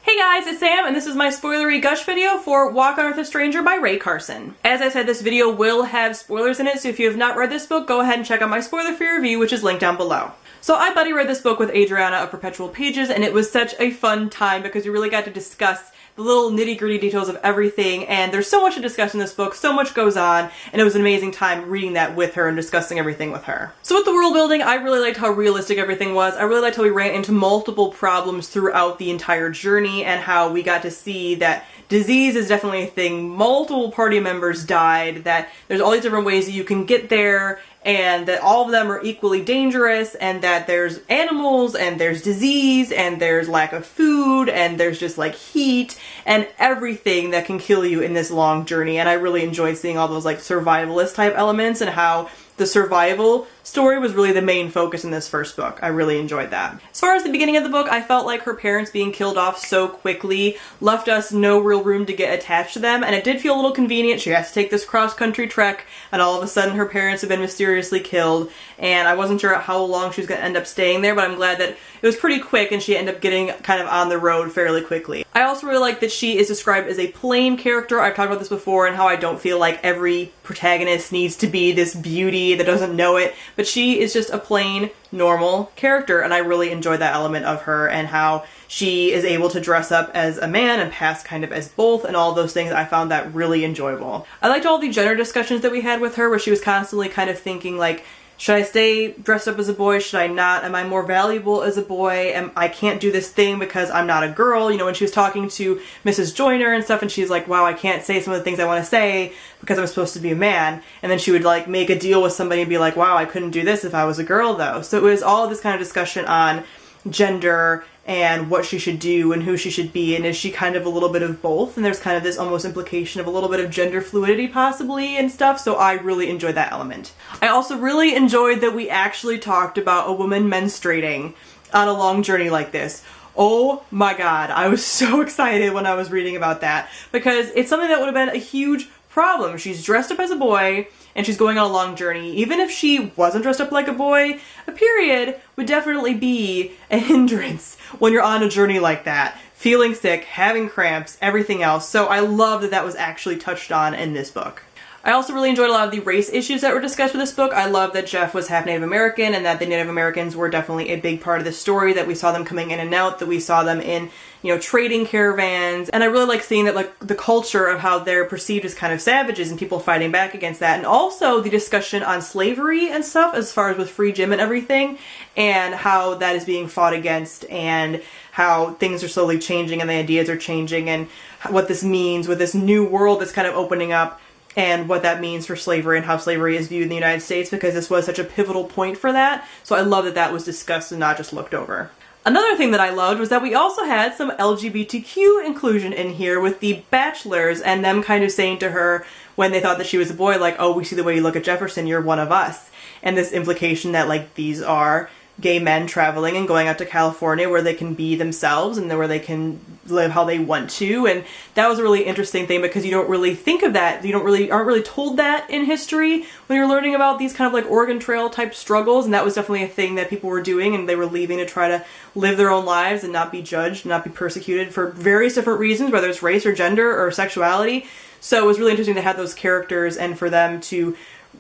Hey guys, it's Sam, and this is my spoilery gush video for Walk on Earth a Stranger by Rae Carson. As I said, this video will have spoilers in it, so if you have not read this book, go ahead and check out my spoiler-free review, which is linked down below. So I buddy read this book with Adriana of Perpetual Pages, and it was such a fun time because we really got to discuss the little nitty-gritty details of everything, and there's so much to discuss in this book, so much goes on, and it was an amazing time reading that with her and discussing everything with her. So with the world building, I really liked how realistic everything was. I really liked how we ran into multiple problems throughout the entire journey, and how we got to see that disease is definitely a thing. Multiple party members died, that there's all these different ways that you can get there, and that all of them are equally dangerous, and that there's animals, and there's disease, and there's lack of food, and there's just like heat, and everything that can kill you in this long journey. And I really enjoyed seeing all those like survivalist type elements and how the survival story was really the main focus in this first book. I really enjoyed that. As far as the beginning of the book, I felt like her parents being killed off so quickly left us no real room to get attached to them, and it did feel a little convenient. She has to take this cross-country trek, and all of a sudden her parents have been mysteriously killed, and I wasn't sure how long she was going to end up staying there, but I'm glad that it was pretty quick and she ended up getting kind of on the road fairly quickly. I also really like that she is described as a plain character. I've talked about this before and how I don't feel like every protagonist needs to be this beauty that doesn't know it, but she is just a plain, normal character, and I really enjoyed that element of her and how she is able to dress up as a man and pass kind of as both and all those things. I found that really enjoyable. I liked all the gender discussions that we had with her where she was constantly kind of thinking like, should I stay dressed up as a boy? Should I not? Am I more valuable as a boy? I can't do this thing because I'm not a girl. You know, when she was talking to Mrs. Joyner and stuff, and she's like, wow, I can't say some of the things I want to say because I'm supposed to be a man. And then she would like make a deal with somebody and be like, wow, I couldn't do this if I was a girl though. So it was all this kind of discussion on gender and what she should do and who she should be, and is she kind of a little bit of both, and there's kind of this almost implication of a little bit of gender fluidity possibly and stuff, so I really enjoyed that element. I also really enjoyed that we actually talked about a woman menstruating on a long journey like this. Oh my god, I was so excited when I was reading about that, because it's something that would have been a huge problem. She's dressed up as a boy, and she's going on a long journey. Even if she wasn't dressed up like a boy, a period would definitely be a hindrance when you're on a journey like that. Feeling sick, having cramps, everything else. So I love that that was actually touched on in this book. I also really enjoyed a lot of the race issues that were discussed with this book. I love that Jeff was half Native American and that the Native Americans were definitely a big part of the story, that we saw them coming in and out, that we saw them in, you know, trading caravans. And I really like seeing that, like, the culture of how they're perceived as kind of savages and people fighting back against that. And also the discussion on slavery and stuff as far as with free Jim and everything, and how that is being fought against, and how things are slowly changing and the ideas are changing, and what this means with this new world that's kind of opening up, and what that means for slavery and how slavery is viewed in the United States, because this was such a pivotal point for that. So I love that that was discussed and not just looked over. Another thing that I loved was that we also had some LGBTQ inclusion in here with the bachelors and them kind of saying to her when they thought that she was a boy, like, oh, we see the way you look at Jefferson, you're one of us. And this implication that like these are gay men traveling and going out to California where they can be themselves and where they can live how they want to. And that was a really interesting thing because you don't really think of that. You aren't really told that in history when you're learning about these kind of like Oregon Trail type struggles. And that was definitely a thing that people were doing, and they were leaving to try to live their own lives and not be judged, not be persecuted for various different reasons, whether it's race or gender or sexuality. So it was really interesting to have those characters and for them to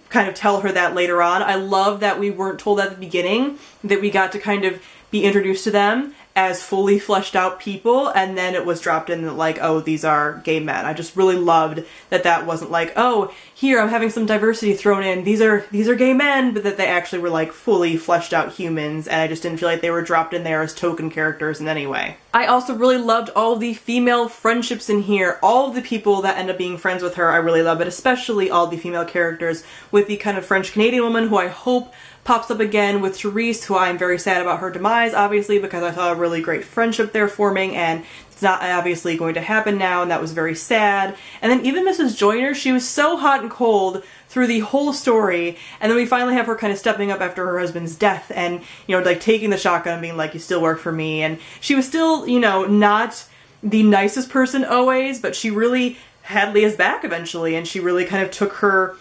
kind of tell her that later on. I love that we weren't told at the beginning, that we got to kind of be introduced to them as fully fleshed out people, and then it was dropped in that like, oh, these are gay men. I just really loved that that wasn't like, oh, here I'm having some diversity thrown in, these are gay men, but that they actually were like fully fleshed out humans, and I just didn't feel like they were dropped in there as token characters in any way. I also really loved all the female friendships in here. All of the people that end up being friends with her, I really love it, especially all the female characters, with the kind of French-Canadian woman who I hope pops up again with Therese, who I'm very sad about her demise, obviously, because I saw a really great friendship there forming, and it's not obviously going to happen now, and that was very sad. And then even Mrs. Joyner, she was so hot and cold through the whole story, and then we finally have her kind of stepping up after her husband's death and, you know, like taking the shotgun and being like, you still work for me, and she was still, you know, not the nicest person always, but she really had Leah's back eventually, and she really kind of took her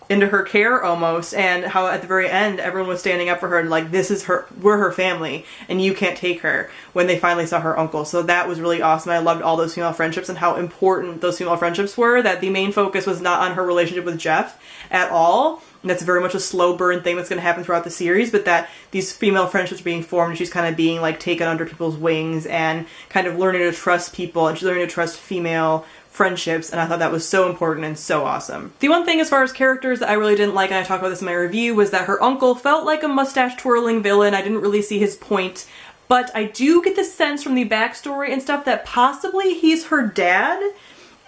into her care almost, and how at the very end everyone was standing up for her and like, this is her, we're her family and you can't take her, when they finally saw her uncle. So that was really awesome. I loved all those female friendships and how important those female friendships were, that the main focus was not on her relationship with Jeff at all. And that's very much a slow burn thing that's going to happen throughout the series, but that these female friendships are being formed and she's kind of being like taken under people's wings and kind of learning to trust people, and she's learning to trust female friendships, and I thought that was so important and so awesome. The one thing as far as characters that I really didn't like, and I talked about this in my review, was that her uncle felt like a mustache twirling villain. I didn't really see his point, but I do get the sense from the backstory and stuff that possibly he's her dad,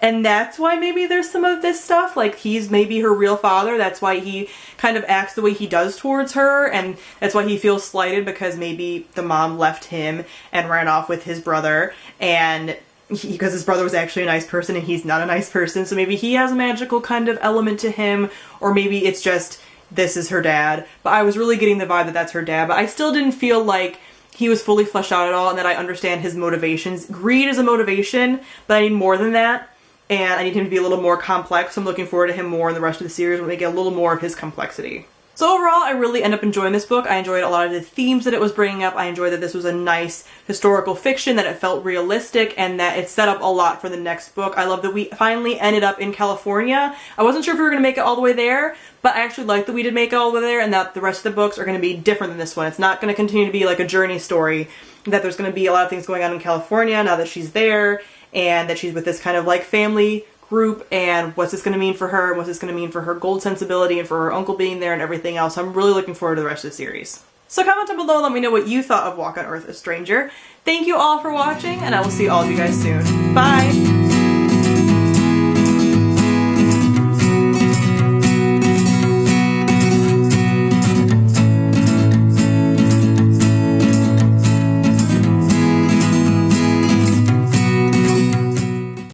and that's why maybe there's some of this stuff, like he's maybe her real father. That's why he kind of acts the way he does towards her, and that's why he feels slighted, because maybe the mom left him and ran off with his brother, and because his brother was actually a nice person and he's not a nice person, so maybe he has a magical kind of element to him, or maybe it's just this is her dad. But I was really getting the vibe that that's her dad, but I still didn't feel like he was fully fleshed out at all, and that I understand his motivations. Greed is a motivation, but I need more than that, and I need him to be a little more complex. So I'm looking forward to him more in the rest of the series when we get a little more of his complexity. So overall, I really end up enjoying this book. I enjoyed a lot of the themes that it was bringing up. I enjoyed that this was a nice historical fiction, that it felt realistic, and that it set up a lot for the next book. I love that we finally ended up in California. I wasn't sure if we were going to make it all the way there, but I actually like that we did make it all the way there, and that the rest of the books are going to be different than this one. It's not going to continue to be like a journey story, that there's going to be a lot of things going on in California now that she's there, and that she's with this kind of like family group, and what's this going to mean for her, and what's this going to mean for her gold sensibility and for her uncle being there and everything else. I'm really looking forward to the rest of the series. So comment down below, let me know what you thought of Walk on Earth, a Stranger. Thank you all for watching, and I will see all of you guys soon. Bye!